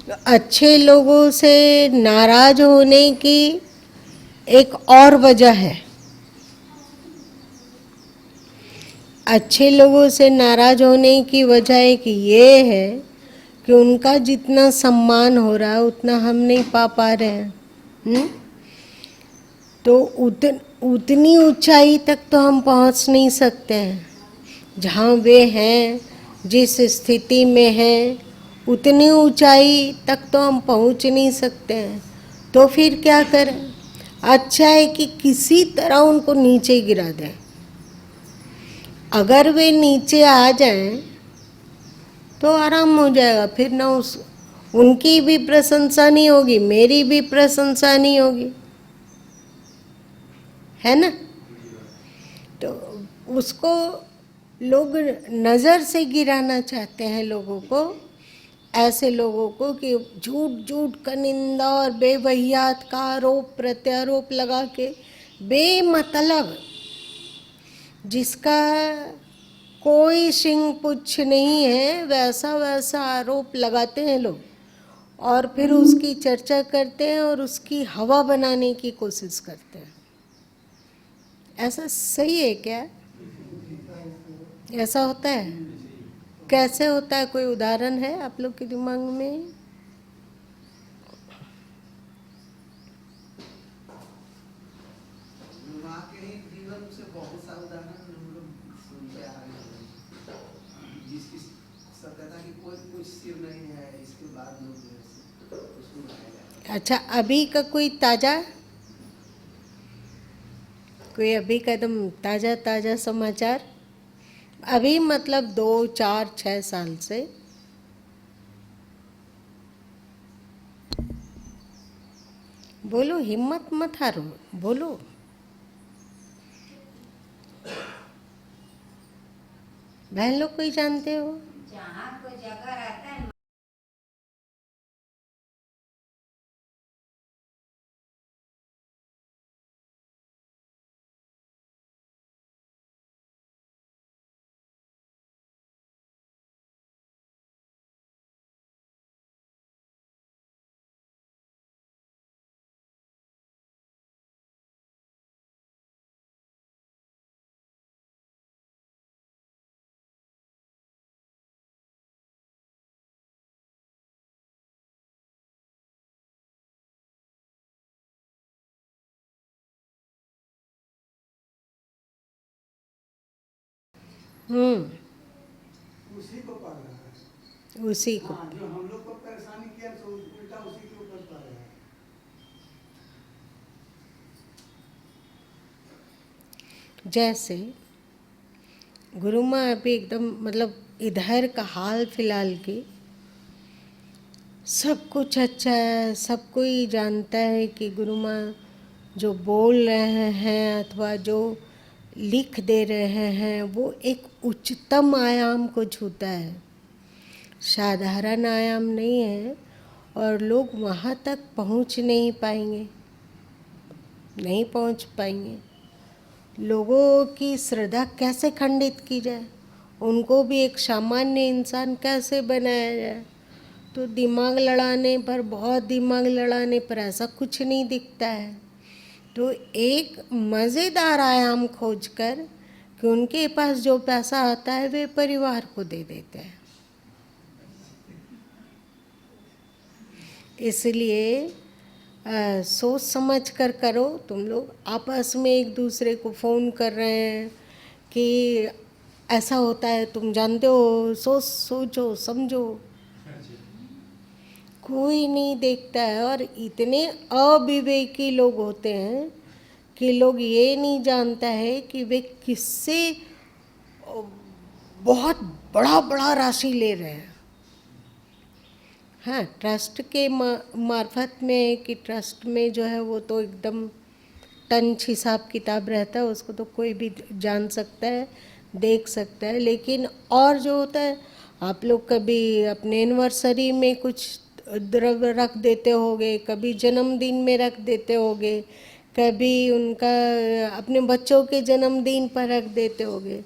अच्छे लोगों से नाराज होने की एक और वजह है। अच्छे लोगों से नाराज होने की वजह एक ये है कि उनका जितना सम्मान हो रहा है उतना हम नहीं पा रहे हैं। तो उतनी ऊंचाई तक तो हम पहुंच नहीं सकते हैं जहाँ वे हैं, जिस स्थिति में हैं उतनी ऊंचाई तक तो हम पहुंच नहीं सकते हैं। तो फिर क्या करें? अच्छा है कि किसी तरह उनको नीचे गिरा दें। अगर वे नीचे आ जाएं तो आराम हो जाएगा। फिर ना उनकी भी प्रशंसा नहीं होगी, मेरी भी प्रशंसा नहीं होगी, है ना। तो उसको लोग नज़र से गिराना चाहते हैं लोगों को, ऐसे लोगों को कि झूठ झूठ का निंदा और बेवहियात का आरोप प्रत्यारोप लगा के बेमतलब, जिसका कोई सिंग पुच्छ नहीं है, वैसा वैसा आरोप लगाते हैं लोग और फिर उसकी चर्चा करते हैं और उसकी हवा बनाने की कोशिश करते हैं। ऐसा सही है क्या? ऐसा होता है? कैसे होता है? कोई उदाहरण है आप लोग के दिमाग में? जीवन से बहुत सा उदाहरण हम लोग सुनते आ रहे हैं, जिसकी सत्यता की कोई सिर नहीं है, इसके बाद लोग उसको उठाया जाता है। अच्छा, अभी का कोई ताज़ा, कोई अभी का एकदम ताज़ा ताज़ा समाचार? अभी मतलब 2 4 6 साल से? बोलो, हिम्मत मत हारो, बोलो। बहन लोग कोई जानते हो? जहाँ कोई जगह रहता है उसी को पड़ रहा है, उसी को। हाँ, जो हम लोग को परेशानी किया तो उल्टा उसी के ऊपर पड़ रहा है। जैसे गुरु माँ अभी एकदम मतलब इधर का हाल फिलहाल की सब कुछ अच्छा है, सब कोई जानता है कि गुरु माँ जो बोल रहे हैं अथवा जो लिख दे रहे हैं वो एक उच्चतम आयाम को छूता है, साधारण आयाम नहीं है। और लोग वहाँ तक पहुँच नहीं पाएंगे, नहीं पहुँच पाएंगे। लोगों की श्रद्धा कैसे खंडित की जाए, उनको भी एक सामान्य इंसान कैसे बनाया जाए? तो दिमाग लड़ाने पर, बहुत दिमाग लड़ाने पर ऐसा कुछ नहीं दिखता है। तो एक मज़ेदार आयाम खोजकर कि उनके पास जो पैसा आता है वे परिवार को दे देते हैं। इसलिए सोच समझ कर करो। तुम लोग आपस में एक दूसरे को फ़ोन कर रहे हैं कि ऐसा होता है, तुम जानते हो, सोचो समझो, कोई नहीं देखता है। और इतने अविवेकी लोग होते हैं कि लोग ये नहीं जानता है कि वे किससे बहुत बड़ा बड़ा राशि ले रहे हैं। हाँ, ट्रस्ट के मार्फत में कि ट्रस्ट में जो है वो तो एकदम टंच हिसाब किताब रहता है, उसको तो कोई भी जान सकता है, देख सकता है। लेकिन और जो होता है, आप लोग कभी अपने एनिवर्सरी में कुछ द्रव्य रख देते होगे, कभी जन्मदिन में रख देते होगे, कभी उनका अपने बच्चों के जन्मदिन पर रख देते होगे,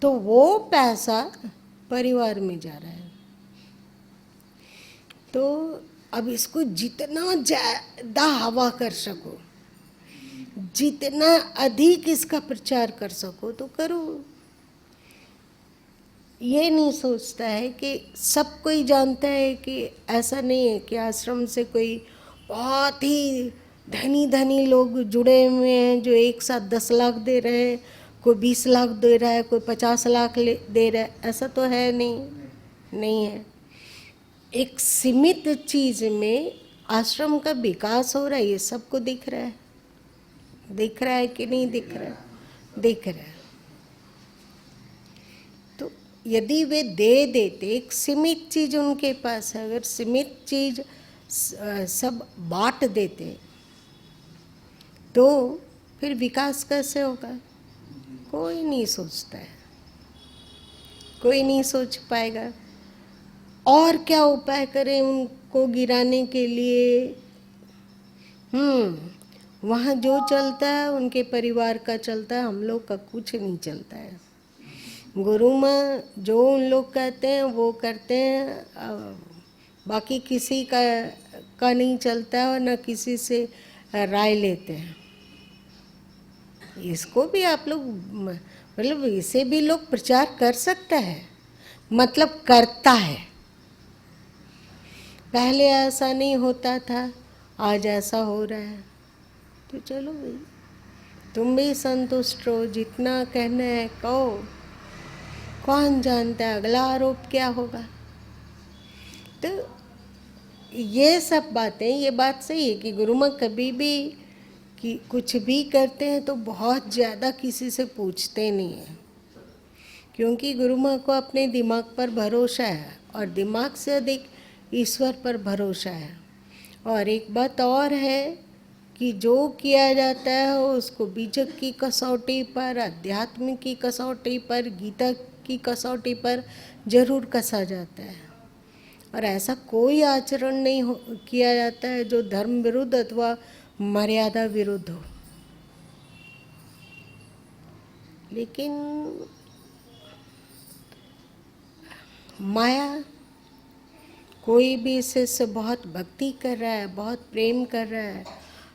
तो वो पैसा परिवार में जा रहा है। तो अब इसको जितना ज़्यादा हवा कर सको, जितना अधिक इसका प्रचार कर सको तो करो। ये नहीं सोचता है कि सब कोई जानता है कि ऐसा नहीं है कि आश्रम से कोई बहुत ही धनी धनी लोग जुड़े हुए हैं जो एक साथ 10 लाख दे रहे हैं, कोई 20 लाख दे रहा है, कोई 50 लाख दे रहा है, ऐसा तो है नहीं है। एक सीमित चीज में आश्रम का विकास हो रहा है, ये सबको दिख रहा है कि नहीं दिख रहा है? दिख रहा है। तो यदि वे दे देते, एक सीमित चीज उनके पास है, अगर सीमित चीज सब बांट देते तो फिर विकास कैसे होगा? कोई नहीं सोचता है, कोई नहीं सोच पाएगा। और क्या उपाय करें उनको गिराने के लिए? वहाँ जो चलता है उनके परिवार का चलता है, हम लोग का कुछ नहीं चलता है। गुरु माँ जो उन लोग कहते हैं वो करते हैं, बाकी किसी का नहीं चलता है और न किसी से राय लेते हैं। इसको भी आप लोग मतलब इसे भी लोग प्रचार कर सकता है, मतलब करता है। पहले ऐसा नहीं होता था, आज ऐसा हो रहा है। तो चलो भाई, तुम भी संतुष्ट रहो, जितना कहना है कहो। कौन जानता है अगला आरोप क्या होगा? तो ये सब बातें, ये बात सही है कि गुरु माँ कभी भी कि कुछ भी करते हैं तो बहुत ज़्यादा किसी से पूछते नहीं हैं, क्योंकि गुरु माँ को अपने दिमाग पर भरोसा है और दिमाग से अधिक ईश्वर पर भरोसा है। और एक बात और है कि जो किया जाता है उसको बीजक की कसौटी पर, अध्यात्म की कसौटी पर, गीता की कसौटी पर जरूर कसा जाता है। और ऐसा कोई आचरण नहीं किया जाता है जो धर्म विरुद्ध अथवा मर्यादा विरुद्ध हो। लेकिन माया, कोई भी शिष्य बहुत भक्ति कर रहा है, बहुत प्रेम कर रहा है,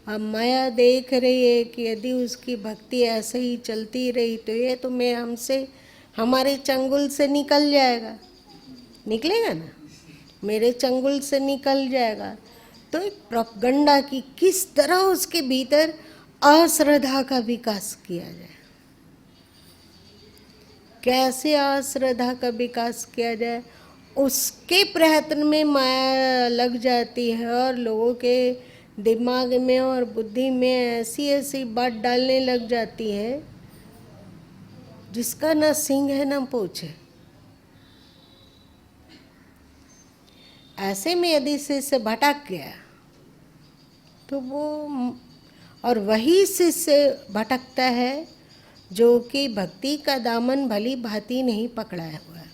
अब माया देख रही है कि यदि उसकी भक्ति ऐसे ही चलती रही तो ये तो मैं हमसे, हमारे चंगुल से निकल जाएगा, निकलेगा ना, मेरे चंगुल से निकल जाएगा। तो एक प्रोपगंडा की किस तरह उसके भीतर अश्रद्धा का विकास किया जाए, कैसे अश्रद्धा का विकास किया जाए, उसके प्रयत्न में माया लग जाती है और लोगों के दिमाग में और बुद्धि में ऐसी ऐसी बात डालने लग जाती है जिसका ना सींग है ना पूंछ है। ऐसे में यदि शिष्य भटक गया तो वो, और वही शिष्य भटकता है जो कि भक्ति का दामन भली भांति नहीं पकड़ा हुआ है।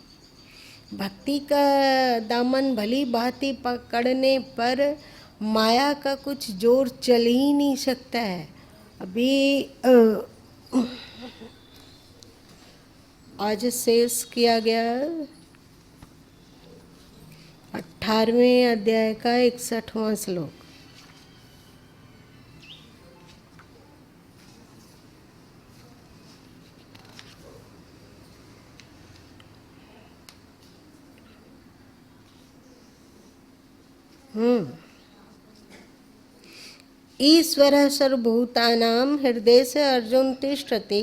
भक्ति का दामन भली भांति पकड़ने पर माया का कुछ जोर चल ही नहीं सकता है। अभी आज शेष किया गया 18वें अध्याय का 61वां श्लोक। ईश्वरः सर्वभूतानां हृदय से अर्जुन तिष्ठति,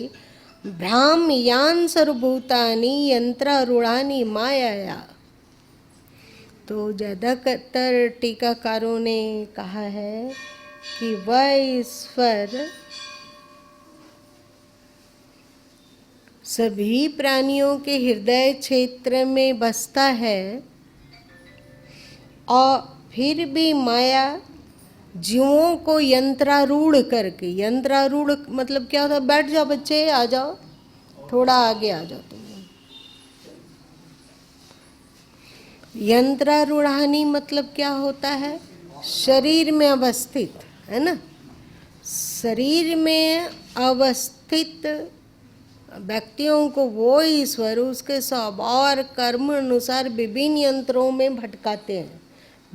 भ्राम्यान् सर्वभूतानि यंत्रारूढ़ानि मायया। तो ज़्यादातर टीकाकारों ने कहा है कि वह ईश्वर सभी प्राणियों के हृदय क्षेत्र में बसता है और फिर भी माया जीवों को यंत्रारूढ़ करके, यंत्रारूढ़ मतलब क्या होता है? बैठ जाओ बच्चे, आ जाओ, थोड़ा आगे आ जाओ तुम। यंत्रारूढ़ानी मतलब क्या होता है? शरीर में अवस्थित, है ना? शरीर में अवस्थित व्यक्तियों को वो ईश्वर उसके स्वभाव और कर्म अनुसार विभिन्न यंत्रों में भटकाते हैं,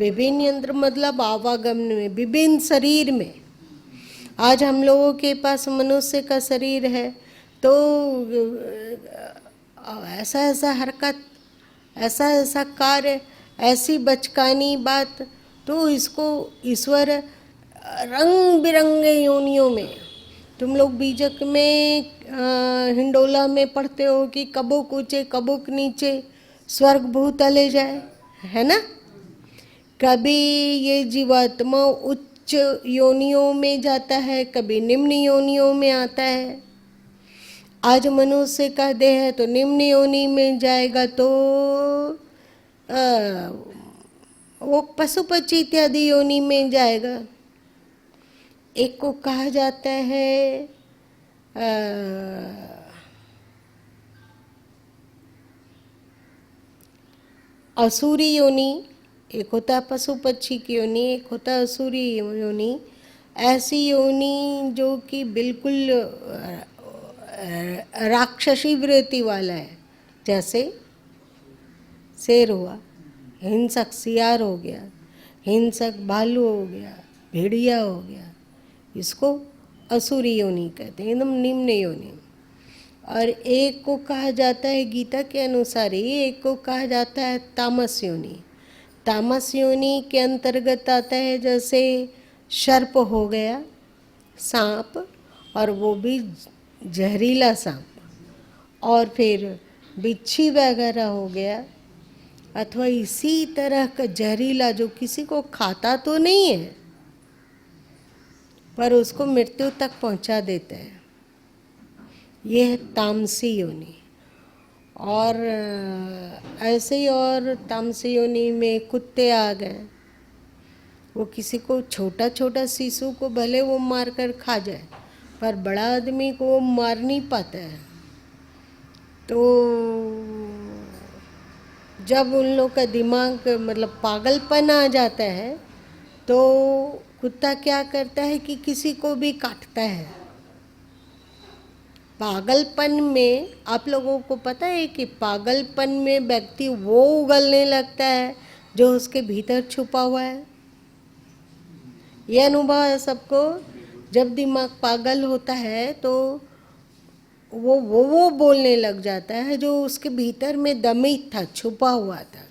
विभिन्न यंत्र मतलब आवागमन में, विभिन्न शरीर में। आज हम लोगों के पास मनुष्य का शरीर है तो ऐसा ऐसा हरकत, ऐसा ऐसा कार्य, ऐसी बचकानी बात, तो इसको ईश्वर रंग बिरंगे योनियों में, तुम लोग बीजक में हिंडोला में पढ़ते हो कि कबूक ऊंचे कबूक नीचे स्वर्ग भूतले जाए, है ना। कभी ये जीवात्मा उच्च योनियों में जाता है, कभी निम्न योनियों में आता है। आज मनुष्य का देह है तो निम्न योनि में जाएगा, तो वो पशु पक्षी इत्यादि योनि में जाएगा। एक को कहा जाता है असुरी योनि, एक होता है पशु पक्षी की योनि, एक होता है असुरी योनि। ऐसी योनि जो कि बिल्कुल राक्षसी वृत्ति वाला है, जैसे शेर हुआ, हिंसक सियार हो गया, हिंसक भालू हो गया, भेड़िया हो गया, इसको असुरी योनि कहते हैं, एकदम निम्न योनि। और एक को कहा जाता है गीता के अनुसार ही, एक को कहा जाता है तामस योनि। तामस योनि के अंतर्गत आता है जैसे सर्प हो गया, सांप, और वो भी जहरीला सांप, और फिर बिच्छी वगैरह हो गया, अथवा इसी तरह का जहरीला जो किसी को खाता तो नहीं है पर उसको मृत्यु तक पहुंचा देते हैं, ये है तामसी योनि। और ऐसे ही और तामसी योनि में कुत्ते आ गए, वो किसी को छोटा छोटा शिशु को भले वो मार कर खा जाए पर बड़ा आदमी को वो मार नहीं पाता है। तो जब उन लोग का दिमाग मतलब पागलपन आ जाता है तो कुत्ता क्या करता है कि किसी को भी काटता है। पागलपन में आप लोगों को पता है कि पागलपन में व्यक्ति वो उगलने लगता है जो उसके भीतर छुपा हुआ है। ये अनुभव है सबको। जब दिमाग पागल होता है तो वो बोलने लग जाता है जो उसके भीतर में दमित था, छुपा हुआ था।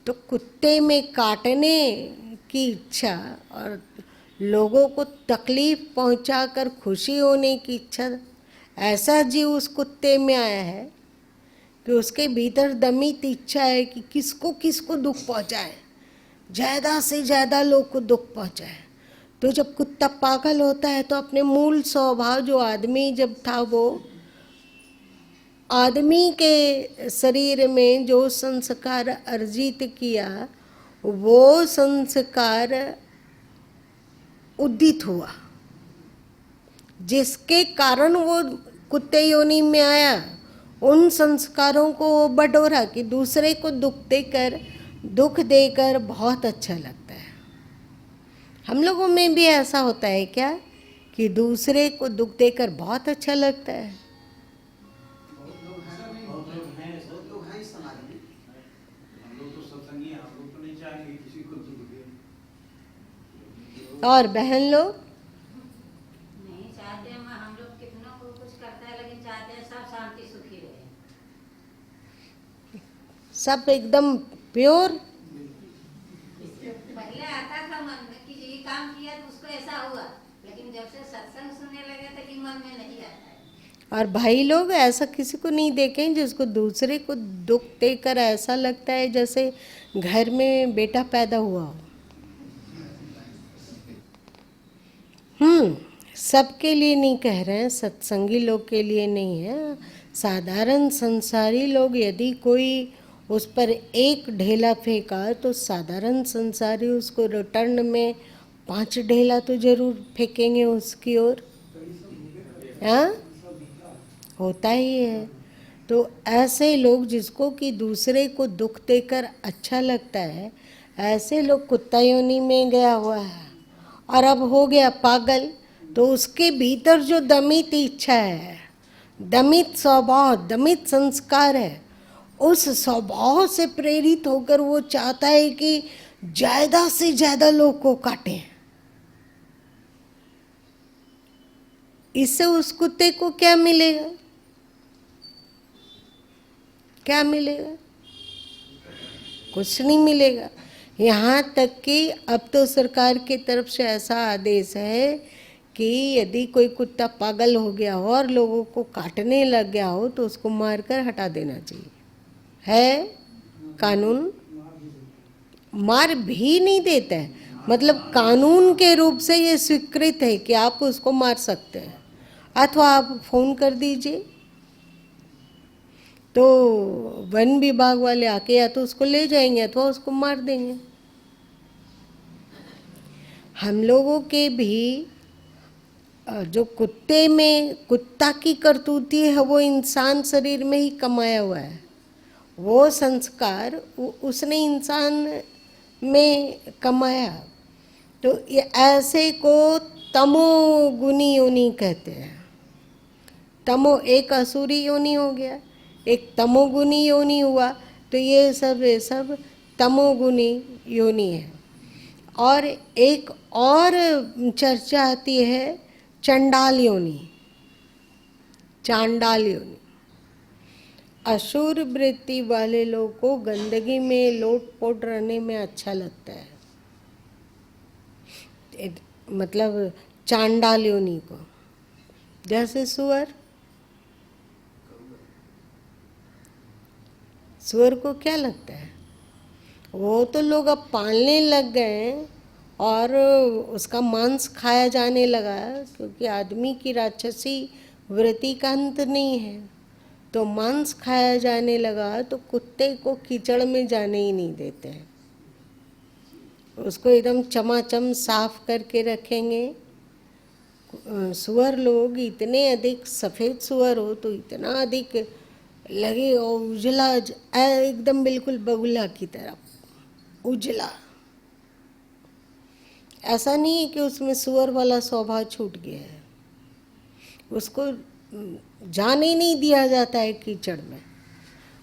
तो कुत्ते में काटने की इच्छा और लोगों को तकलीफ पहुंचाकर खुशी होने की इच्छा, ऐसा जीव उस कुत्ते में आया है कि उसके भीतर दमित इच्छा है कि किसको किसको दुख पहुंचाए, ज़्यादा से ज़्यादा लोग को दुख पहुंचाए। तो जब कुत्ता पागल होता है तो अपने मूल स्वभाव जो आदमी जब था, वो आदमी के शरीर में जो संस्कार अर्जित किया वो संस्कार उदित हुआ, जिसके कारण वो कुत्ते योनि में आया। उन संस्कारों को वो बटोरा कि दूसरे को दुख देकर बहुत अच्छा लगता है। हम लोगों में भी ऐसा होता है क्या कि दूसरे को दुख देकर बहुत अच्छा लगता है? बहुत लोग हैं इस समाज में। हम लोग तो सत्संगी हैं, हम लोग तो नहीं चाहेंगे किसी को दुख दे। और बहन लोग नहीं चाहते हम लोग कितनों को कुछ करता है, लेकिन चाहते हैं सब शांति सुखी रहे। सब एकदम प्योर। पहले आता था मन में कि ये काम किया तो उसको ऐसा हुआ, लेकिन जब से सत्संग सुनने लगे तो कि मन में नहीं आता है। और भाई लोग ऐसा किसी को नहीं देखें जिसको दूसरे को दुख देकर ऐसा लगता है जैसे घर में बेटा पैदा हुआ हो। सबके लिए नहीं कह रहे हैं, सत्संगी लोग के लिए नहीं है। साधारण संसारी लोग यदि कोई उस पर एक ढेला फेंका तो साधारण संसारी उसको रिटर्न में 5 ढेला तो जरूर फेंकेंगे उसकी ओर। हाँ, होता ही है। तो ऐसे लोग जिसको कि दूसरे को दुख देकर अच्छा लगता है, ऐसे लोग कुत्ता योनि में गया हुआ है और अब हो गया पागल। तो उसके भीतर जो दमित इच्छा है, दमित स्वभाव, दमित संस्कार है, उस स्वभाव से प्रेरित होकर वो चाहता है कि ज्यादा से ज्यादा लोग को काटे। इससे उस कुत्ते को क्या मिलेगा? क्या मिलेगा? कुछ नहीं मिलेगा। यहाँ तक कि अब तो सरकार की तरफ से ऐसा आदेश है कि यदि कोई कुत्ता पागल हो गया हो और लोगों को काटने लग गया हो तो उसको मारकर हटा देना चाहिए। है कानून, मार भी नहीं देता है, मतलब कानून के रूप से ये स्वीकृत है कि आप उसको मार सकते हैं, अथवा आप फोन कर दीजिए तो वन विभाग वाले आके या तो उसको ले जाएंगे अथवा उसको मार देंगे। हम लोगों के भी जो कुत्ते में कुत्ता की करतूती है वो इंसान शरीर में ही कमाया हुआ है। वो संस्कार उसने इंसान में कमाया। तो ये ऐसे को तमोगुनी योनि कहते हैं। तमो एक असुरी योनि हो गया, एक तमोगुनी योनि हुआ, तो ये सब तमोगुनी योनि है। और एक और चर्चा आती है चंडाल योनि, चांडाल योनि। असुर वृत्ति वाले लोगों को गंदगी में लोट-पोट रहने में अच्छा लगता है, मतलब चांडाल योनि को। जैसे सुअर को क्या लगता है? वो तो लोग अब पालने लग गए और उसका मांस खाया जाने लगा, क्योंकि आदमी की राक्षसी वृत्ति का अंत नहीं है, तो मांस खाया जाने लगा। तो कुत्ते को कीचड़ में जाने ही नहीं देते हैं, उसको एकदम चमाचम साफ करके रखेंगे। सुअर लोग इतने अधिक, सफ़ेद सुअर हो तो इतना अधिक लगे और उजला, एकदम बिल्कुल बगुला की तरह उजला। ऐसा नहीं है कि उसमें सुअर वाला स्वभाव छूट गया है, उसको जाने ही नहीं दिया जाता है कीचड़ में,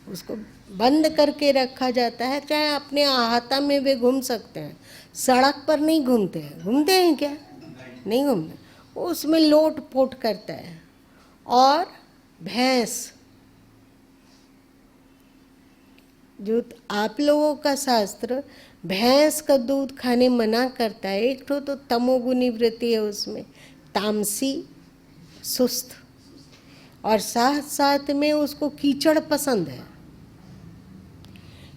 उसको बंद करके रखा जाता है। चाहे अपने अहाता में वे घूम सकते हैं, सड़क पर नहीं घूमते हैं। घूमते हैं क्या? नहीं घूमते, वो उसमें लोट पोट करता है। और भैंस, जो आप लोगों का शास्त्र भैंस का दूध खाने मना करता है, एक तो तमोगुनी वृत्ति है उसमें, तामसी, सुस्त, और साथ साथ में उसको कीचड़ पसंद है।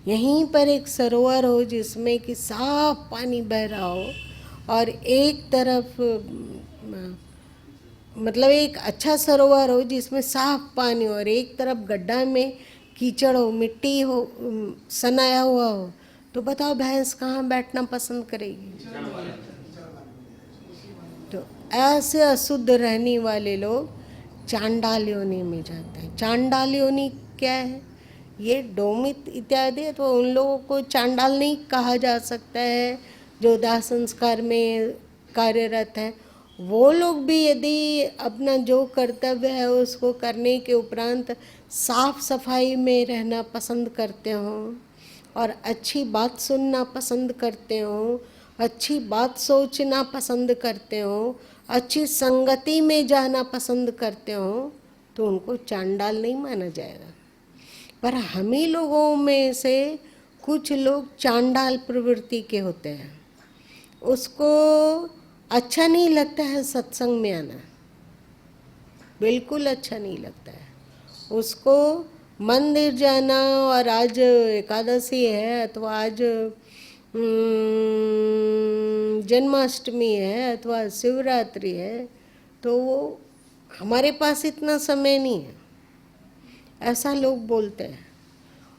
यहीं पर एक सरोवर हो जिसमें कि साफ पानी बह रहा हो और एक तरफ मतलब एक अच्छा सरोवर हो जिसमें साफ पानी हो और एक तरफ गड्ढा में कीचड़ हो, मिट्टी हो, सनाया हुआ हो, तो बताओ भैंस कहाँ बैठना पसंद करेगी? तो ऐसे अशुद्ध रहने वाले लोग चांडाल योनि में जाते हैं। चांडाल योनि क्या है? ये डोमित इत्यादि, तो उन लोगों को चांडाल नहीं कहा जा सकता है जो दाह संस्कार में कार्यरत है। वो लोग भी यदि अपना जो कर्तव्य है उसको करने के उपरांत साफ सफाई में रहना पसंद करते हों और अच्छी बात सुनना पसंद करते हों, अच्छी बात सोचना पसंद करते हों, अच्छी संगति में जाना पसंद करते हों, तो उनको चांडाल नहीं माना जाएगा। पर हम ही लोगों में से कुछ लोग चांडाल प्रवृत्ति के होते हैं, उसको अच्छा नहीं लगता है सत्संग में आना, बिल्कुल अच्छा नहीं लगता है उसको। मंदिर जाना, और आज एकादशी है अथवा आज जन्माष्टमी है अथवा शिवरात्रि है, तो वो हमारे पास इतना समय नहीं है, ऐसा लोग बोलते हैं।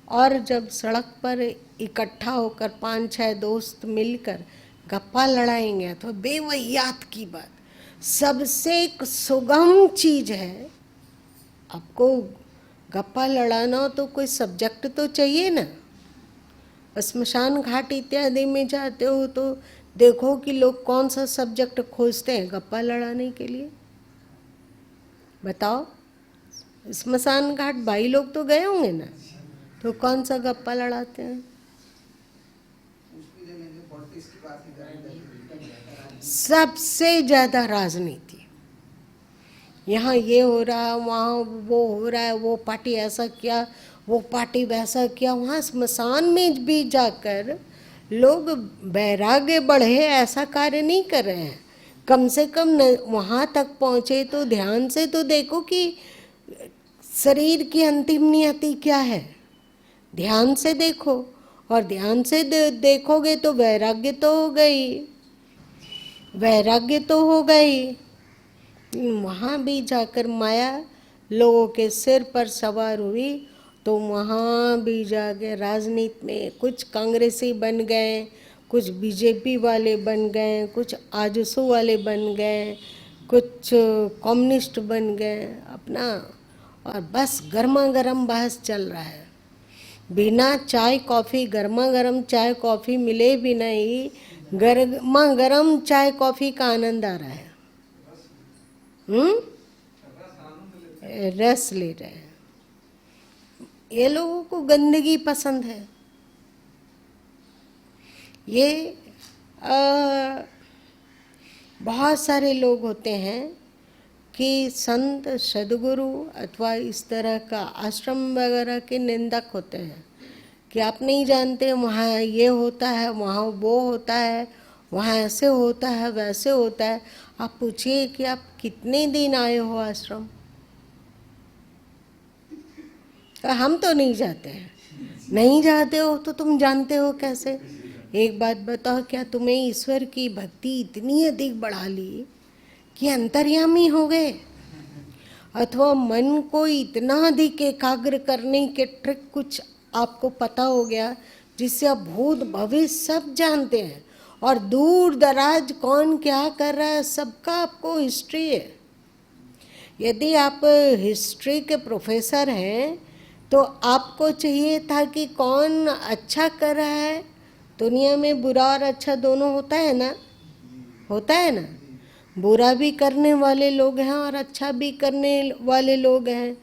और जब सड़क पर इकट्ठा होकर 5-6 दोस्त मिलकर गप्पा लड़ाएंगे तो बेवहियात की बात, सबसे एक सुगम चीज है। आपको गप्पा लड़ाना हो तो कोई सब्जेक्ट तो चाहिए ना। स्मशान घाट इत्यादि में जाते हो तो देखो कि लोग कौन सा सब्जेक्ट खोजते हैं गप्पा लड़ाने के लिए। बताओ, स्मशान घाट भाई लोग तो गए होंगे ना, तो कौन सा गप्पा लड़ाते हैं? उसकी जगह जो सबसे ज्यादा राजनीति। यहाँ ये हो रहा है, वहाँ वो हो रहा है, वो पार्टी ऐसा किया, वो पार्टी वैसा किया। वहाँ स्मशान में भी जाकर लोग वैराग्य बढ़े ऐसा कार्य नहीं कर रहे हैं। कम से कम वहाँ तक पहुँचे तो ध्यान से तो देखो कि शरीर की अंतिम नियति क्या है, ध्यान से देखो। और ध्यान से देखोगे तो वैराग्य तो हो गई, वैराग्य तो हो गई। वहाँ भी जाकर माया लोगों के सिर पर सवार हुई तो वहाँ भी जाके राजनीति में कुछ कांग्रेसी बन गए, कुछ बीजेपी वाले बन गए, कुछ आजसू वाले बन गए, कुछ कम्युनिस्ट बन गए अपना। और बस गर्मा गर्म बहस चल रहा है, बिना चाय कॉफ़ी, गर्मा गर्म चाय कॉफ़ी मिले भी नहीं, गर्मा गर्म चाय कॉफ़ी का आनंद आ रहा है। रस ले रहे हैं। ये लोगों को गंदगी पसंद है। ये बहुत सारे लोग होते हैं कि संत सदगुरु अथवा इस तरह का आश्रम वगैरह के निंदक होते हैं कि आप नहीं जानते वहाँ ये होता है, वहाँ वो होता है, वहाँ ऐसे होता है, वैसे होता है। आप पूछिए कि आप कितने दिन आए हो आश्रम? हम तो नहीं जाते हैं। नहीं जाते हो तो तुम जानते हो कैसे? एक बात बताओ, क्या तुम्हें ईश्वर की भक्ति इतनी अधिक बढ़ा ली कि अंतर्यामी हो गए, अथवा मन को इतना अधिक एकाग्र करने के ट्रिक कुछ आपको पता हो गया जिससे आप भूत भविष्य सब जानते हैं और दूर दराज कौन क्या कर रहा है सबका आपको हिस्ट्री है। यदि आप हिस्ट्री के प्रोफेसर हैं तो आपको चाहिए था कि कौन अच्छा कर रहा है। दुनिया में बुरा और अच्छा दोनों होता है ना, होता है ना। बुरा भी करने वाले लोग हैं और अच्छा भी करने वाले लोग हैं।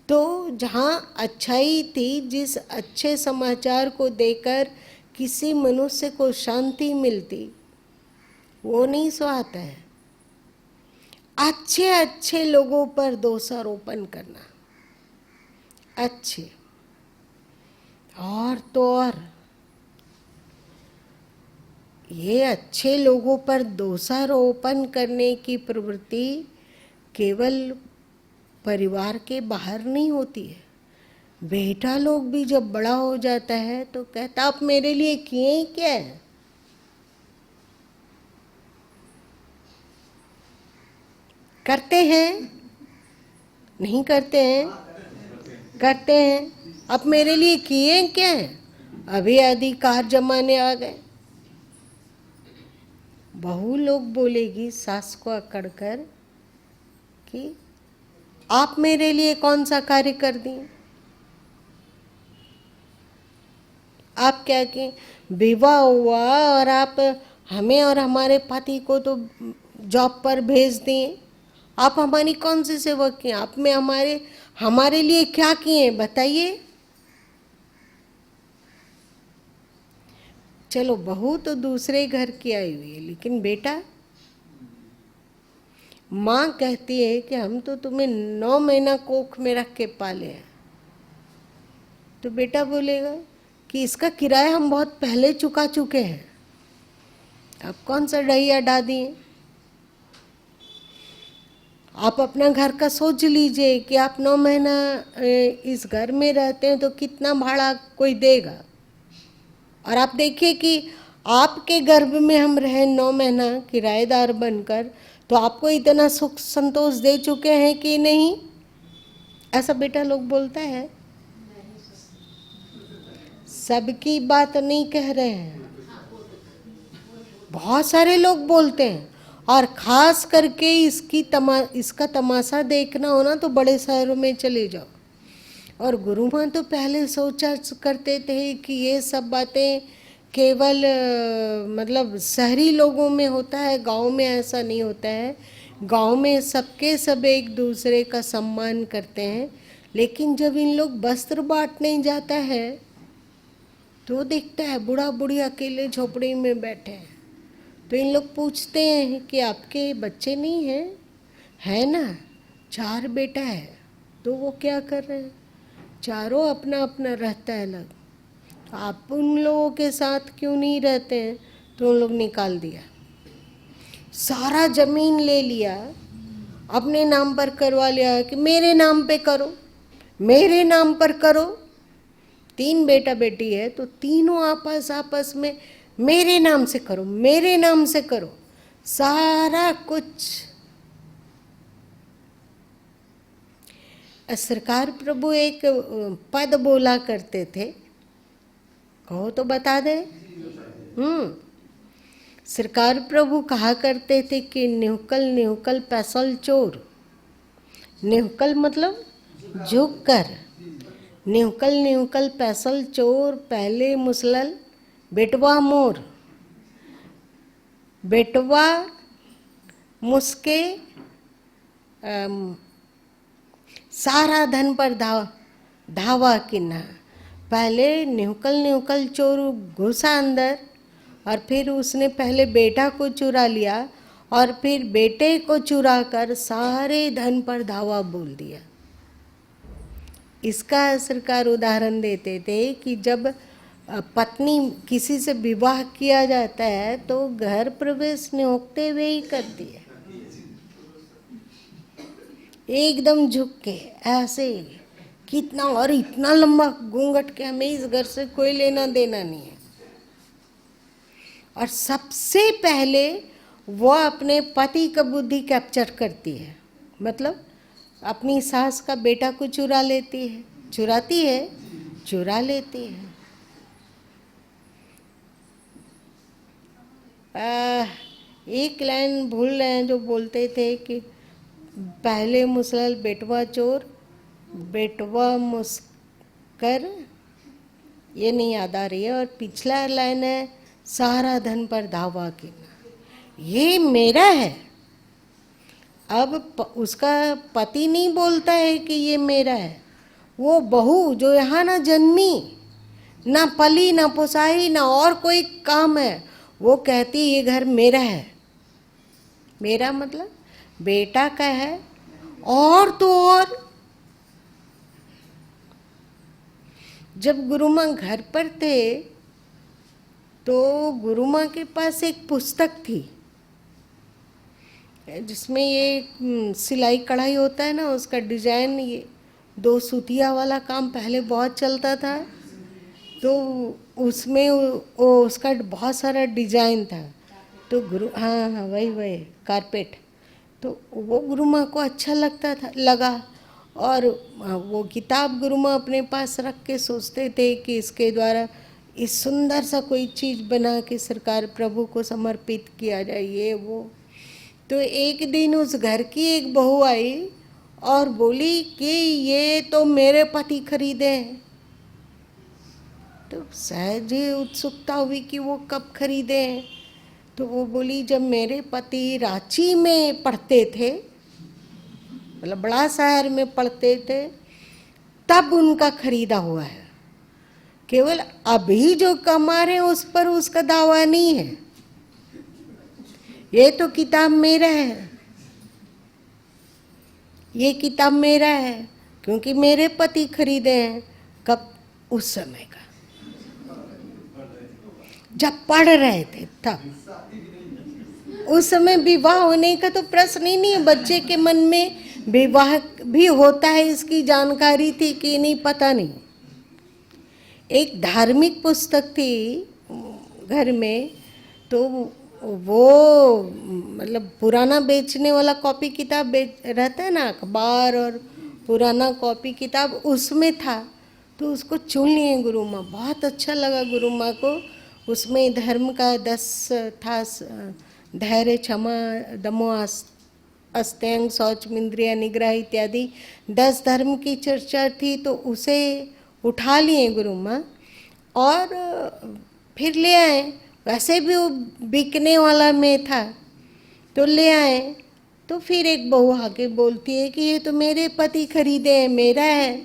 तो जहाँ अच्छाई थी, जिस अच्छे समाचार को देकर किसी मनुष्य को शांति मिलती, वो नहीं सुहाता है। अच्छे अच्छे लोगों पर दोषारोपण करना, अच्छे और तो और ये अच्छे लोगों पर दोषारोपण करने की प्रवृत्ति केवल परिवार के बाहर नहीं होती है। बेटा लोग भी जब बड़ा हो जाता है तो कहता आप मेरे लिए किए ही क्या है? करते हैं? नहीं करते हैं? करते हैं। आप मेरे लिए किए क्या है? अभी अधिकार जमाने आ गए। बहू लोग बोलेगी सास को अकड़ कर कि आप मेरे लिए कौन सा कार्य कर दिए? आप क्या कि विवाह हुआ और आप हमें और हमारे पति को तो जॉब पर भेज दिए, आप हमारी कौन सी सेवा किए? आप में हमारे लिए क्या किए बताइए? चलो बहू तो दूसरे घर की आई हुई है, लेकिन बेटा, माँ कहती है कि हम तो तुम्हें 9 महीना कोख में रख के पाले हैं, तो बेटा बोलेगा कि इसका किराया हम बहुत पहले चुका चुके हैं, आप कौन सा डहिया डा दिए? आप अपना घर का सोच लीजिए कि आप 9 महीना इस घर में रहते हैं तो कितना भाड़ा कोई देगा। और आप देखिए कि आपके गर्भ में हम रहे 9 महीना किराएदार बनकर, तो आपको इतना सुख संतोष दे चुके हैं कि नहीं? ऐसा बेटा लोग बोलता है। सबकी बात नहीं कह रहे हैं, बहुत सारे लोग बोलते हैं। और ख़ास करके इसका तमाशा देखना हो ना तो बड़े शहरों में चले जाओ। और गुरु माँ तो पहले सोचा करते थे कि ये सब बातें केवल मतलब शहरी लोगों में होता है, गांव में ऐसा नहीं होता है। गांव में सबके सब एक दूसरे का सम्मान करते हैं, लेकिन जब इन लोग वस्त्र बांटने जाता है तो दिखता है बूढ़ा बूढ़ी अकेले झोपड़ी में बैठे हैं। तो इन लोग पूछते हैं कि आपके बच्चे नहीं हैं? है ना, 4 बेटा है। तो वो क्या कर रहे हैं? चारों अपना अपना रहता है अलग। तो आप उन लोगों के साथ क्यों नहीं रहते हैं? तो उन लोग निकाल दिया, सारा जमीन ले लिया, अपने नाम पर करवा लिया कि मेरे नाम पे करो, मेरे नाम पर करो। 3 बेटा बेटी है तो तीनों आपस में मेरे नाम से करो, मेरे नाम से करो, सारा कुछ। सरकार प्रभु एक पद बोला करते थे, कहो तो बता दे। सरकार प्रभु कहा करते थे कि निहुकल निहुकल पैसल चोर। निहुकल मतलब झुक कर। निहुकल निहुकल पैसल चोर, पहले मुसलल बेटवा मोर। बेटवा मुसके सारा धन पर धावा किन्ना। पहले निहुकल निहुकल चोर घुसा अंदर, और फिर उसने पहले बेटा को चुरा लिया, और फिर बेटे को चुरा कर सारे धन पर धावा बोल दिया। इसका सरकार उदाहरण देते थे कि जब पत्नी किसी से विवाह किया जाता है तो घर प्रवेश नियोक्ते हुए ही करती है, एकदम झुक के ऐसे। कितना और इतना लंबा घूंघट के, हमें इस घर से कोई लेना देना नहीं है। और सबसे पहले वो अपने पति का बुद्धि कैप्चर करती है, मतलब अपनी सास का बेटा को चुरा लेती है, चुराती है, चुरा लेती है। एक लाइन भूल रहे हैं जो बोलते थे कि पहले मुसलल बेटवा चोर, बेटवा मुस्कर, ये नहीं याद आ रही है। और पिछला लाइन है सारा धन पर धावा किना, ये मेरा है। अब उसका पति नहीं बोलता है कि ये मेरा है, वो बहू जो यहाँ ना जन्मी, ना पली, ना पोसाई, ना और कोई काम है, वो कहती ये घर मेरा है। मेरा मतलब बेटा का है। और तो और जब गुरु माँ घर पर थे तो गुरु माँ के पास एक पुस्तक थी जिसमें ये सिलाई कढ़ाई होता है ना, उसका डिजाइन, ये 2 सूतिया वाला काम पहले बहुत चलता था। तो उसमें उसका बहुत सारा डिजाइन था। तो गुरु, हाँ हाँ वही कारपेट। तो वो गुरु माँ को अच्छा लगा। और वो किताब गुरु माँ अपने पास रख के सोचते थे कि इसके द्वारा इस सुंदर सा कोई चीज़ बना के सरकार प्रभु को समर्पित किया जाए, ये वो। तो एक दिन उस घर की एक बहू आई और बोली कि ये तो मेरे पति खरीदे हैं। तो सहज उत्सुकता हुई कि वो कब खरीदे हैं। तो वो बोली जब मेरे पति रांची में पढ़ते थे, मतलब बड़ा शहर में पढ़ते थे, तब उनका खरीदा हुआ है। केवल अभी जो कमा रहे हैं उस पर उसका दावा नहीं है। ये तो किताब मेरा है, ये किताब मेरा है क्योंकि मेरे पति खरीदे हैं। कब? उस समय का, जब पढ़ रहे थे तब। उस समय विवाह होने का तो प्रश्न ही नहीं है। बच्चे के मन में विवाह भी होता है इसकी जानकारी थी कि नहीं, पता नहीं। एक धार्मिक पुस्तक थी घर में, तो वो मतलब पुराना बेचने वाला कॉपी किताब रहता है ना, अखबार और पुराना कॉपी किताब, उसमें था। तो उसको चुन लिए गुरु माँ, बहुत अच्छा लगा गुरु माँ को। उसमें धर्म का 10 था, धैर्य, क्षमा, दमो, अस्त्यंग, शौच, इंद्रिय निग्रह इत्यादि 10 धर्म की चर्चा थी। तो उसे उठा लिए गुरु माँ और फिर ले आए। वैसे भी वो बिकने वाला में था तो ले आए। तो फिर एक बहू आके बोलती है कि ये तो मेरे पति खरीदे हैं, मेरा है।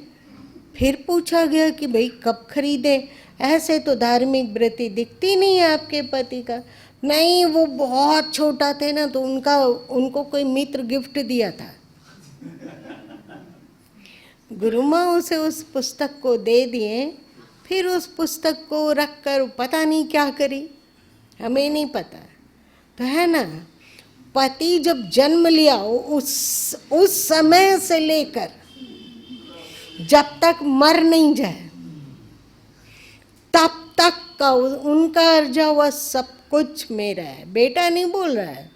फिर पूछा गया कि भाई कब खरीदे, ऐसे तो धार्मिक वृत्ति दिखती नहीं है आपके पति का। नहीं, वो बहुत छोटा थे ना, तो उनको कोई मित्र गिफ्ट दिया था। गुरु माँ उसे उस पुस्तक को दे दिए, फिर उस पुस्तक को रख कर पता नहीं क्या करी, हमें नहीं पता। तो है ना, पति जब जन्म लिया उस समय से लेकर जब तक मर नहीं जाए तब तक का उनका अर्जा हुआ सब कुछ मेरा है। बेटा नहीं बोल रहा है,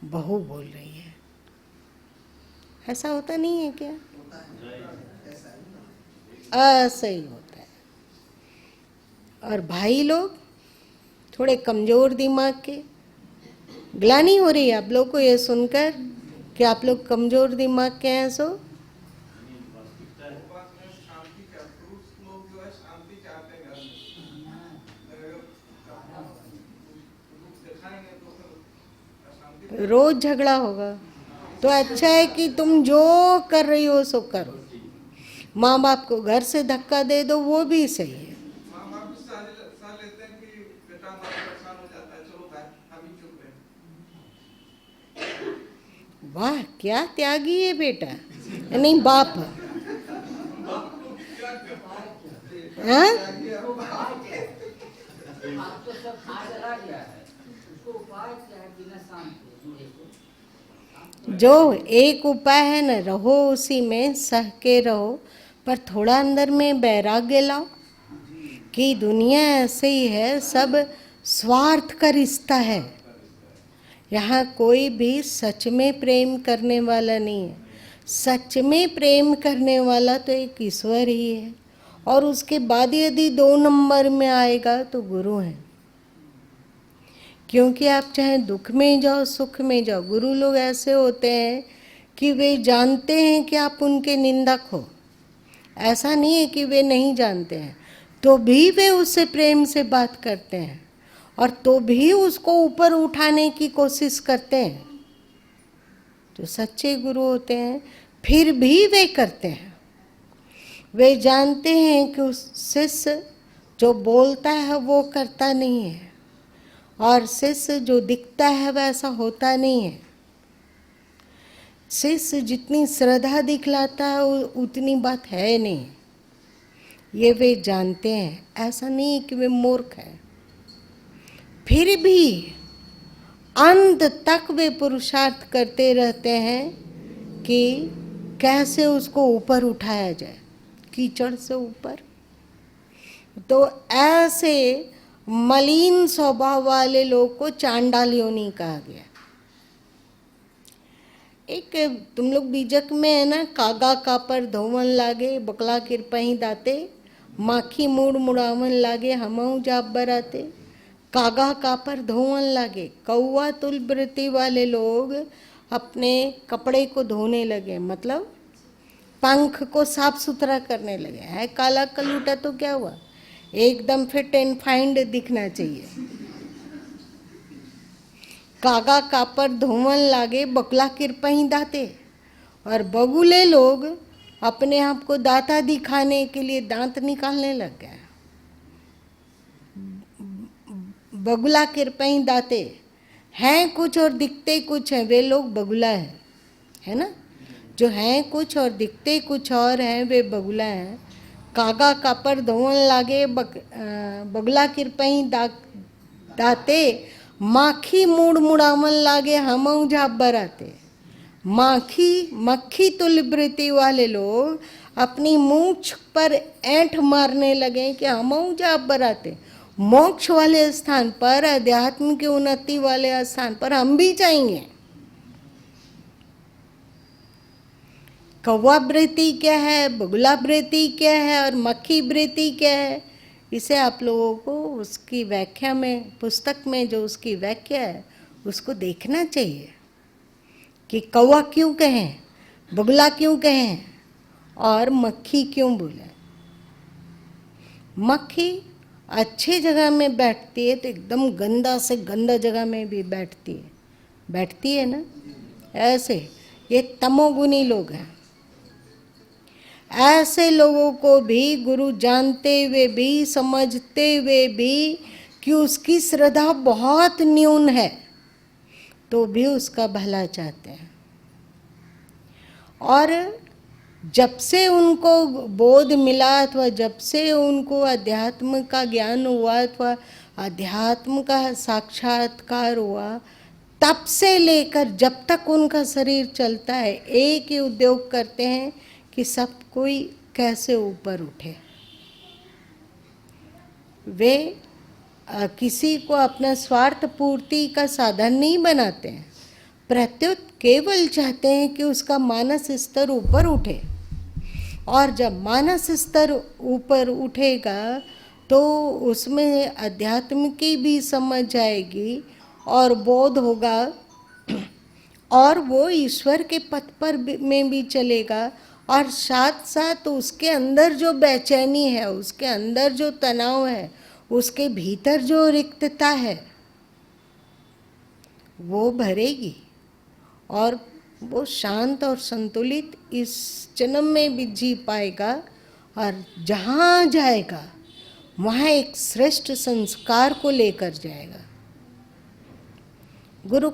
बहू बोल रही है। ऐसा होता नहीं है क्या? ऐसा ही होता है। और भाई लोग थोड़े कमजोर दिमाग के, ग्लानि हो रही है आप लोग को ये सुनकर कि आप लोग कमजोर दिमाग के हैं। सो रोज झगड़ा होगा तो अच्छा है कि तुम जो कर रही हो सो करो। माँ बाप को घर से धक्का दे दो, वो भी सही है। वाह, क्या त्यागी है बेटा, नहीं बाप। हाँ, जो एक उपाय है ना, रहो उसी में, सह के रहो, पर थोड़ा अंदर में वैराग्य लाओ कि दुनिया ऐसे ही है, सब स्वार्थ का रिश्ता है। यहाँ कोई भी सच में प्रेम करने वाला नहीं है। सच में प्रेम करने वाला तो एक ईश्वर ही है, और उसके बाद यदि 2 नंबर में आएगा तो गुरु हैं। क्योंकि आप चाहे दुख में जाओ सुख में जाओ, गुरु लोग ऐसे होते हैं कि वे जानते हैं कि आप उनके निंदक हो। ऐसा नहीं है कि वे नहीं जानते हैं, तो भी वे उससे प्रेम से बात करते हैं, और तो भी उसको ऊपर उठाने की कोशिश करते हैं। जो सच्चे गुरु होते हैं फिर भी वे करते हैं। वे जानते हैं कि उस शिष्य जो बोलता है वो करता नहीं है, और शिष्य जो दिखता है वैसा होता नहीं है। शिष्य जितनी श्रद्धा दिखलाता है उतनी बात है नहीं, ये वे जानते हैं। ऐसा नहीं है कि वे मूर्ख हैं, फिर भी अंत तक वे पुरुषार्थ करते रहते हैं कि कैसे उसको ऊपर उठाया जाए, कीचड़ से ऊपर। तो ऐसे मलिन स्वभाव वाले लोग को चांडाल योनि कहा गया। एक तुम लोग बीजक में है ना, कागा कापर धोवन लागे, बकला किरपही दाते, माखी मूड मुड़ावन लागे, हमऊ जाप बराते। कागा कापर धोवन लागे, कौआ तुलवृत्ति वाले लोग अपने कपड़े को धोने लगे, मतलब पंख को साफ सुथरा करने लगे। है काला कलूटा तो क्या हुआ, एकदम फिट एंड फाइंड दिखना चाहिए। कागा कापर धोवन लागे, बकला किरपही दाते। और बगुले लोग अपने आप को दाता दिखाने के लिए दांत निकालने लग गए। बगुला किरपही दाते हैं कुछ और दिखते कुछ हैं, वे लोग बगुला है ना। जो हैं कुछ और दिखते कुछ और हैं, वे बगुला हैं। कागा कापर धोवन लागे, बगुला किरपही दाते, माखी मूड मुड़ावन लागे, हमऊ झाप बराते। मक्खी तुलवृत्ति वाले लोग अपनी मूंछ पर ऐंठ मारने लगे कि हमऊ झाप बराते। मोक्ष वाले स्थान पर, अध्यात्म की उन्नति वाले स्थान पर हम भी जाएंगे। कौवा वृत्ति क्या है, बगुला वृत्ति क्या है, और मक्खी वृत्ति क्या है, इसे आप लोगों को उसकी व्याख्या में, पुस्तक में जो उसकी व्याख्या है उसको देखना चाहिए कि कौवा क्यों कहें, बगुला क्यों कहें, और मक्खी क्यों बोले। मक्खी अच्छे जगह में बैठती है तो एकदम गंदा से गंदा जगह में भी बैठती है ना। ऐसे ये तमोगुनी लोग हैं। ऐसे लोगों को भी गुरु जानते हुए भी, समझते हुए भी कि उसकी श्रद्धा बहुत न्यून है तो भी उसका भला चाहते हैं। और जब से उनको बोध मिला अथवा जब से उनको अध्यात्म का ज्ञान हुआ अथवा अध्यात्म का साक्षात्कार हुआ, तब से लेकर जब तक उनका शरीर चलता है एक ही उद्योग करते हैं कि सब कोई कैसे ऊपर उठे। वे किसी को अपना स्वार्थ पूर्ति का साधन नहीं बनाते हैं, प्रत्युत केवल चाहते हैं कि उसका मानस स्तर ऊपर उठे। और जब मानस स्तर ऊपर उठेगा तो उसमें अध्यात्म की भी समझ आएगी और बोध होगा, और वो ईश्वर के पथ पर में भी चलेगा। और साथ साथ उसके अंदर जो बेचैनी है, उसके अंदर जो तनाव है, उसके भीतर जो रिक्तता है वो भरेगी और वो शांत और संतुलित इस जन्म में भी जी पाएगा। और जहाँ जाएगा वहाँ एक श्रेष्ठ संस्कार को लेकर जाएगा। गुरु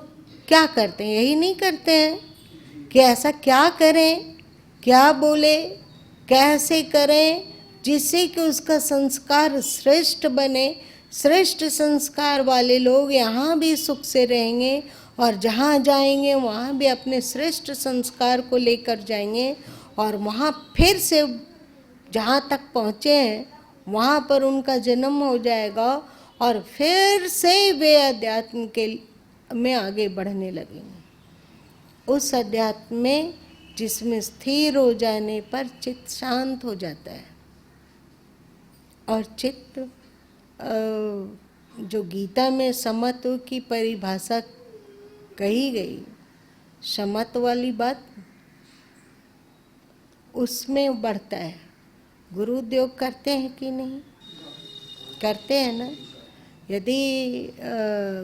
क्या करते हैं? यही नहीं करते हैं कि ऐसा क्या करें, क्या बोले, कैसे करें जिससे कि उसका संस्कार श्रेष्ठ बने। श्रेष्ठ संस्कार वाले लोग यहाँ भी सुख से रहेंगे और जहाँ जाएंगे वहाँ भी अपने श्रेष्ठ संस्कार को लेकर जाएंगे। और वहाँ फिर से जहाँ तक पहुँचे हैं वहाँ पर उनका जन्म हो जाएगा और फिर से वे अध्यात्म के में आगे बढ़ने लगेंगे। उस अध्यात्म में जिसमें स्थिर हो जाने पर चित्त शांत हो जाता है। और चित्त जो गीता में समत्व की परिभाषा कही गई, समत्व वाली बात, उसमें बढ़ता है। गुरु उद्योग करते हैं कि नहीं? करते हैं ना। यदि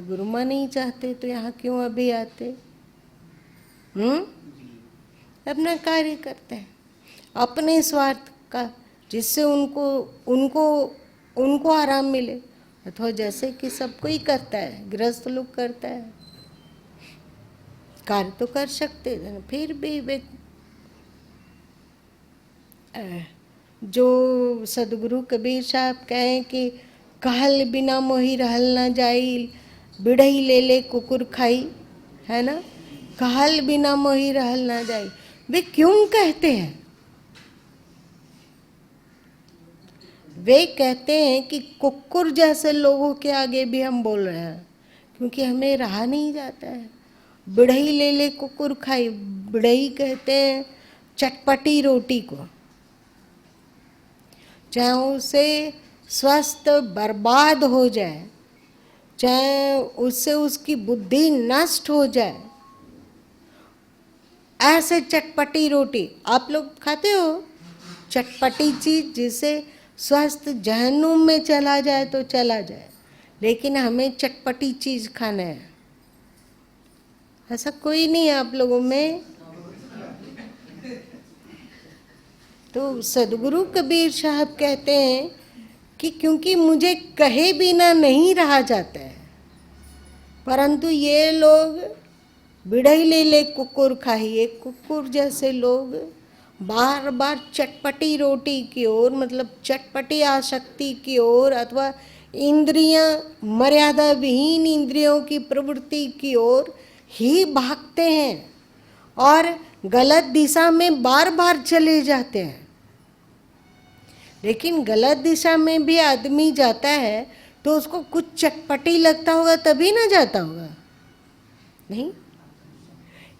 गुरु माँ नहीं चाहते तो यहाँ क्यों अभी आते? अपना कार्य करते हैं अपने स्वार्थ का, जिससे उनको आराम मिले। अथवा जैसे कि सब कोई करता है, गृहस्थ लोग करता है, कार्य तो कर सकते हैं, फिर भी वे जो सदगुरु कबीर साहब कहें कि कहल बिना मोही रहल ना जाई, बिढ़ई ले ले कुकुर खाई, है ना। कहल बिना मोही रहल ना जाई, वे क्यों कहते हैं? वे कहते हैं कि कुकुर जैसे लोगों के आगे भी हम बोल रहे हैं क्योंकि हमें रहा नहीं जाता है। बिढ़ई ले ले कुकुर खाई, बिढ़ई कहते हैं चटपटी रोटी को, चाहे उसे स्वास्थ्य बर्बाद हो जाए, चाहे उससे उसकी बुद्धि नष्ट हो जाए, ऐसे चटपटी रोटी आप लोग खाते हो? चटपटी चीज जिसे स्वास्थ्य जहन्नुम में चला जाए तो चला जाए, लेकिन हमें चटपटी चीज खाना है। ऐसा कोई नहीं है आप लोगों में? तो सदगुरु कबीर साहब कहते हैं कि क्योंकि मुझे कहे बिना नहीं रहा जाता है, परंतु ये लोग बिढ़ई ले ले कुकुर खाइए, कुकुर जैसे लोग बार बार चटपटी रोटी की ओर, मतलब चटपटी आसक्ति की ओर, अथवा इंद्रियां, मर्यादा विहीन इंद्रियों की प्रवृत्ति की ओर ही भागते हैं और गलत दिशा में बार बार चले जाते हैं। लेकिन गलत दिशा में भी आदमी जाता है तो उसको कुछ चटपटी लगता होगा तभी ना जाता होगा, नहीं।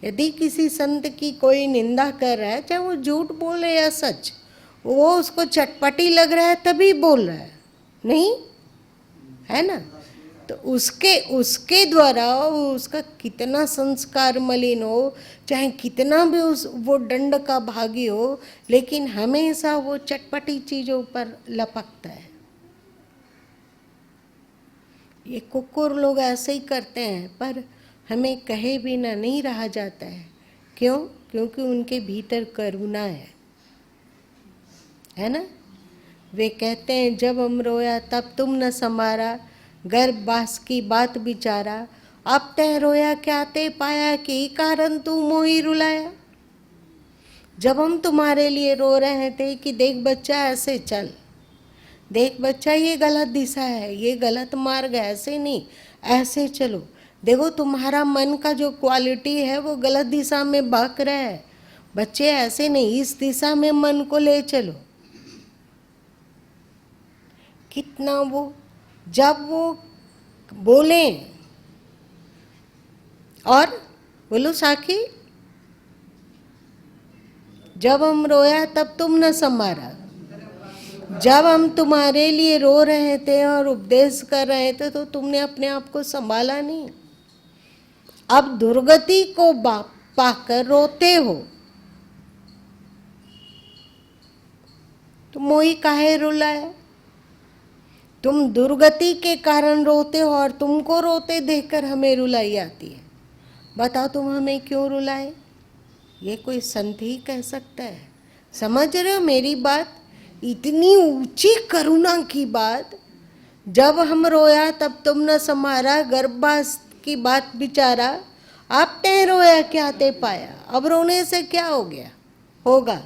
यदि किसी संत की कोई निंदा कर रहा है, चाहे वो झूठ बोले या सच, वो उसको चटपटी लग रहा है तभी बोल रहा है, नहीं है ना। तो उसके द्वारा उसका कितना संस्कार मलिन हो, चाहे कितना भी वो दंड का भागी हो, लेकिन हमेशा वो चटपटी चीजों पर लपकता है। ये कुकुर लोग ऐसे ही करते हैं, पर हमें कहे बिना नहीं रहा जाता है। क्यों? क्योंकि उनके भीतर करुणा है ना। वे कहते हैं जब हम रोया तब तुम न संवारा, गर्भवास की बात बिचारा, अब तै रोया क्या ते पाया, कि कारण तू मोही रुलाया। जब हम तुम्हारे लिए रो रहे थे कि देख बच्चा ऐसे चल, देख बच्चा ये गलत दिशा है, ये गलत मार्ग है, ऐसे नहीं, ऐसे चलो। देखो तुम्हारा मन का जो क्वालिटी है वो गलत दिशा में बहक रहा है, बच्चे ऐसे नहीं, इस दिशा में मन को ले चलो। कितना वो, जब वो बोले, और बोलो साखी, जब हम रोया तब तुम न संभारा, जब हम तुम्हारे लिए रो रहे थे और उपदेश कर रहे थे तो तुमने अपने आप को संभाला नहीं। अब दुर्गति को पाकर रोते हो, तो मोही काहे रुलाया। तुम दुर्गति के कारण रोते हो और तुमको रोते देखकर हमें रुलाई आती है। बताओ तुम हमें क्यों रुलाए? ये कोई संत ही कह सकता है। समझ रहे हो मेरी बात? इतनी ऊंची करुणा की बात, जब हम रोया तब तुम न संभारा, गर्भवास की बात बिचारा, अब ते रोया क्या ते पाया। अब रोने से क्या हो गया होगा,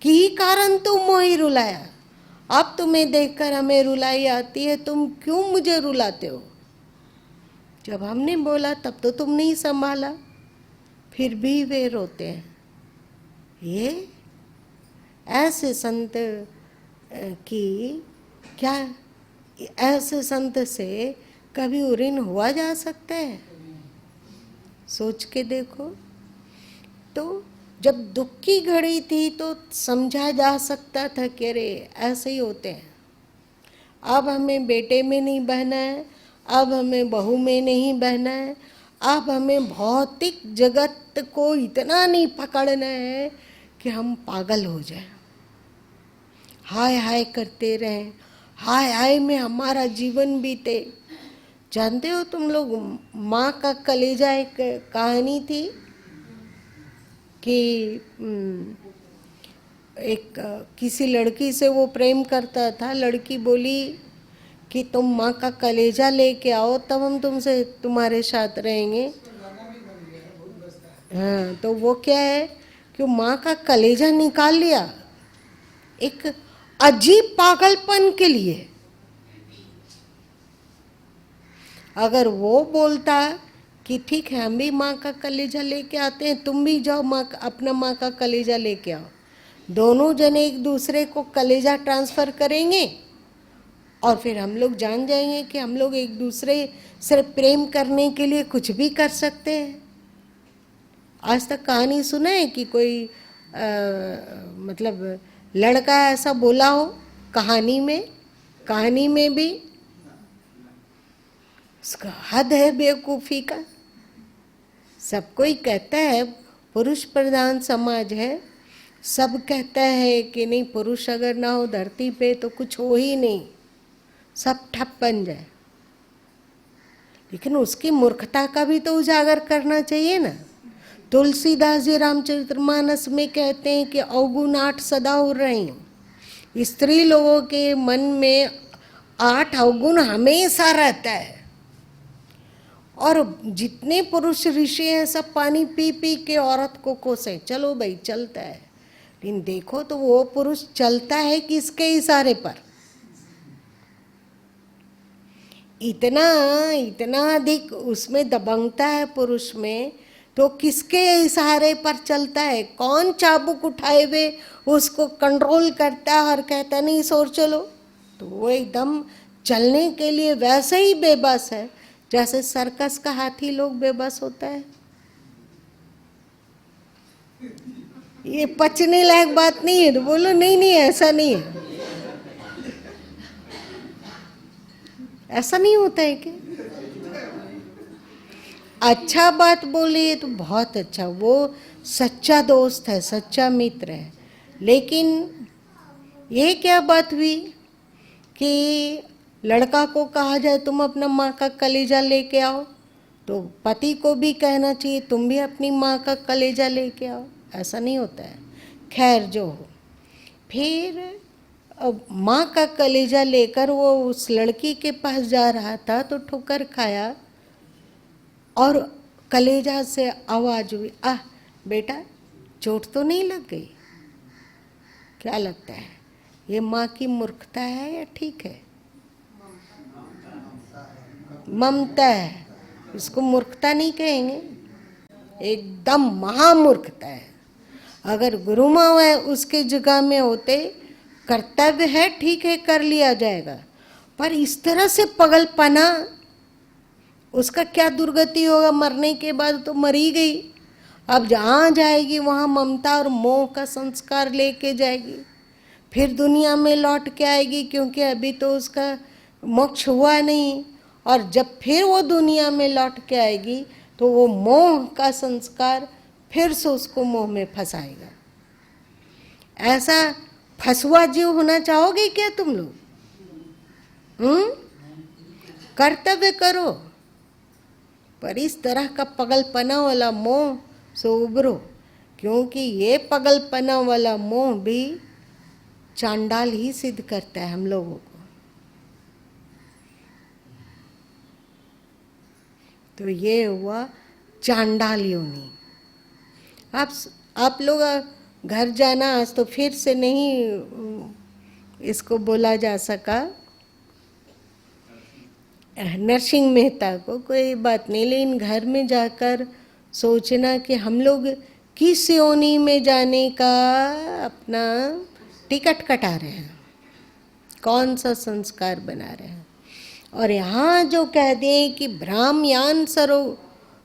कि कारण तुम मोही रुलाया। अब तुम्हें देखकर हमें रुलाई आती है, तुम क्यों मुझे रुलाते हो? जब हमने बोला तब तो तुम नहीं संभाला, फिर भी वे रोते हैं। ये ऐसे संत की क्या, ऐसे संत से कभी ऋण हुआ जा सकता है? सोच के देखो। तो जब दुख की घड़ी थी तो समझा जा सकता था कि अरे ऐसे ही होते हैं, अब हमें बेटे में नहीं बहना है, अब हमें बहू में नहीं बहना है, अब हमें भौतिक जगत को इतना नहीं पकड़ना है कि हम पागल हो जाएं, हाय हाय करते रहें, हाय हाय में हमारा जीवन बीते। जानते हो तुम लोग, माँ का कलेजा एक कहानी थी कि एक किसी लड़की से वो प्रेम करता था। लड़की बोली कि तुम माँ का कलेजा लेके आओ तब हम तुमसे तुम्हारे साथ रहेंगे। हाँ, तो वो क्या है कि माँ का कलेजा निकाल लिया एक अजीब पागलपन के लिए। अगर वो बोलता कि ठीक है हम भी माँ का कलेजा लेके आते हैं, तुम भी जाओ अपना माँ का कलेजा लेके आओ, दोनों जने एक दूसरे को कलेजा ट्रांसफर करेंगे और फिर हम लोग जान जाएंगे कि हम लोग एक दूसरे से प्रेम करने के लिए कुछ भी कर सकते हैं। आज तक कहानी सुना है कि कोई मतलब लड़का ऐसा बोला हो कहानी में भी? उसका हद है बेवकूफ़ी का। सब कोई कहता है पुरुष प्रधान समाज है, सब कहता है कि नहीं पुरुष अगर ना हो धरती पे तो कुछ हो ही नहीं, सब ठप बन जाए। लेकिन उसकी मूर्खता का भी तो उजागर करना चाहिए ना। तुलसीदास जी रामचरितमानस में कहते हैं कि अवगुण 8 सदा हो रहे हैं। स्त्री लोगों के मन में 8 अवगुण हमेशा रहता है, और जितने पुरुष ऋषि हैं सब पानी पी पी के औरत को कोसे, चलो भाई चलता है। लेकिन देखो तो वो पुरुष चलता है किसके इशारे पर? इतना अधिक उसमें दबंगता है पुरुष में, तो किसके इशारे पर चलता है? कौन चाबुक उठाए हुए उसको कंट्रोल करता है और कहता नहीं सोर चलो? तो वो एकदम चलने के लिए वैसे ही बेबस है जैसे सर्कस का हाथी लोग बेबस होता है। ये पचने लायक बात नहीं है तो बोलो नहीं नहीं ऐसा नहीं है, ऐसा नहीं होता है कि अच्छा बात बोलिए तो बहुत अच्छा, वो सच्चा दोस्त है, सच्चा मित्र है। लेकिन ये क्या बात हुई कि लड़का को कहा जाए तुम अपना माँ का कलेजा लेके आओ, तो पति को भी कहना चाहिए तुम भी अपनी माँ का कलेजा लेके आओ। ऐसा नहीं होता है। खैर जो हो, फिर अब माँ का कलेजा लेकर वो उस लड़की के पास जा रहा था तो ठोकर खाया और कलेजा से आवाज हुई, आह बेटा चोट तो नहीं लग गई? क्या लगता है, ये माँ की मूर्खता है या ठीक है? ममता है, इसको मूर्खता नहीं कहेंगे, एकदम महामूर्खता है। अगर गुरु माँ है उसके जगह में होते, कर्तव्य है ठीक है कर लिया जाएगा, पर इस तरह से पगलपना, उसका क्या दुर्गति होगा? मरने के बाद तो मर ही गई, अब जहाँ जाएगी वहाँ ममता और मोह का संस्कार लेके जाएगी, फिर दुनिया में लौट के आएगी, क्योंकि अभी तो उसका मोक्ष हुआ नहीं। और जब फिर वो दुनिया में लौट के आएगी तो वो मोह का संस्कार फिर से उसको मोह में फंसाएगा। ऐसा फंसुआ जीव होना चाहोगे क्या तुम लोग? कर्तव्य करो, पर इस तरह का पगलपना वाला मोह से उबरो, क्योंकि ये पगलपना वाला मोह भी चांडाल ही सिद्ध करता है हम लोगों को। तो ये हुआ चांडाल योनि। आप लोग घर जाना, आज तो फिर से नहीं इसको बोला जा सका नरसिंह मेहता को, कोई बात नहीं, लेकिन घर में जाकर सोचना कि हम लोग किस योनि में जाने का अपना टिकट कटा रहे हैं, कौन सा संस्कार बना रहे हैं। और यहाँ जो कह दें कि भ्राम्यान सरो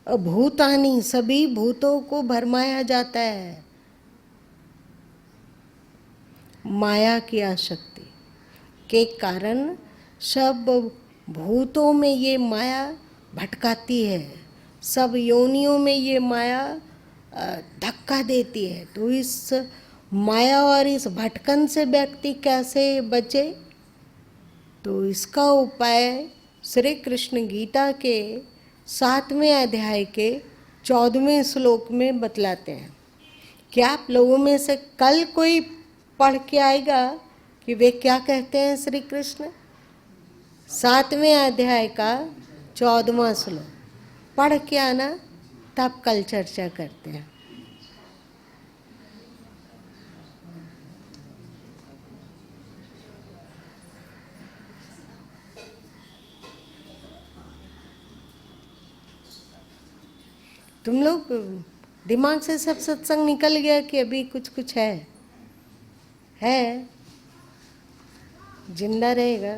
भूतानि, सभी भूतों को भरमाया जाता है माया की आसक्ति के कारण, सब भूतों में ये माया भटकाती है, सब योनियों में ये माया धक्का देती है। तो इस माया और इस भटकन से व्यक्ति कैसे बचे? तो इसका उपाय श्री कृष्ण गीता के 7वें अध्याय के 14वें श्लोक में बतलाते हैं। क्या आप लोगों में से कल कोई पढ़ के आएगा कि वे क्या कहते हैं? श्री कृष्ण 7वें अध्याय का 14वां श्लोक पढ़ के आना, तब कल चर्चा करते हैं। तुम लोग दिमाग से सब सत्संग निकल गया कि अभी कुछ कुछ है जिंदा रहेगा?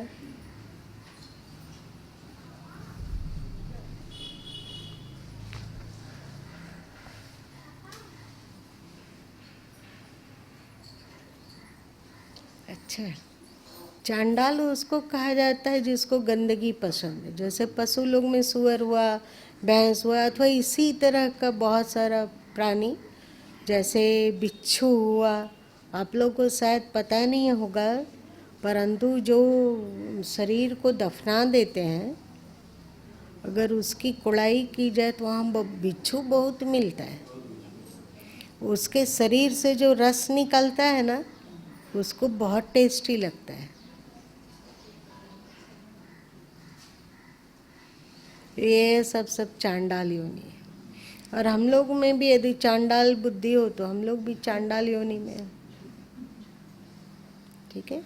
अच्छा, चांडाल उसको कहा जाता है जिसको गंदगी पसंद है। जैसे पशु लोग में सुअर हुआ, भैंस हुआ, अथवा इसी तरह का बहुत सारा प्राणी, जैसे बिच्छू हुआ। आप लोग को शायद पता नहीं होगा, परंतु जो शरीर को दफना देते हैं, अगर उसकी कुड़ाई की जाए तो वहाँ बिच्छू बहुत मिलता है। उसके शरीर से जो रस निकलता है ना, उसको बहुत टेस्टी लगता है। ये सब चांडाल योनि है। और हम लोग में भी यदि चांडाल बुद्धि हो तो हम लोग भी चांडाल योनि में हैं। ठीक है।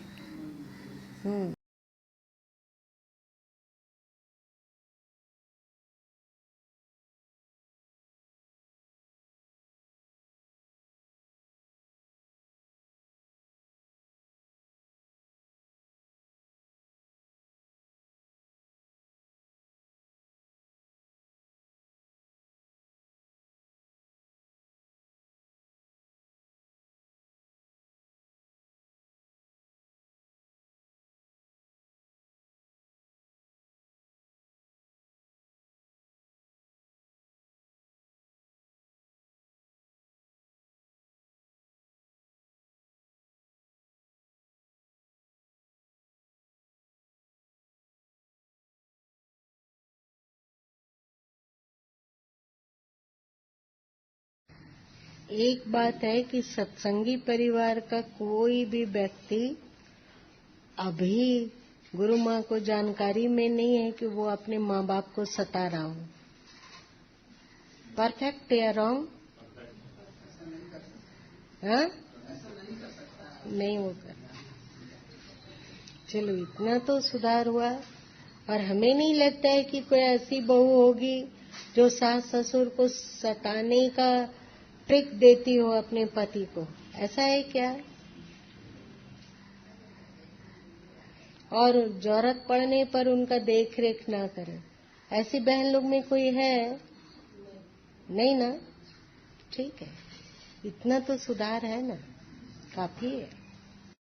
एक बात है कि सत्संगी परिवार का कोई भी व्यक्ति अभी गुरु माँ को जानकारी में नहीं है कि वो अपने माँ बाप को सता रहा हो। परफेक्ट या रॉन्ग? हाँ, नहीं वो कर। चलो इतना तो सुधार हुआ। और हमें नहीं लगता है कि कोई ऐसी बहू होगी जो सास ससुर को सताने का ट्रिक देती हो अपने पति को। ऐसा है क्या? और जरूरत पड़ने पर उनका देख रेख ना करे, ऐसी बहन लोग में कोई है? नहीं ना। ठीक है, इतना तो सुधार है ना, काफी है।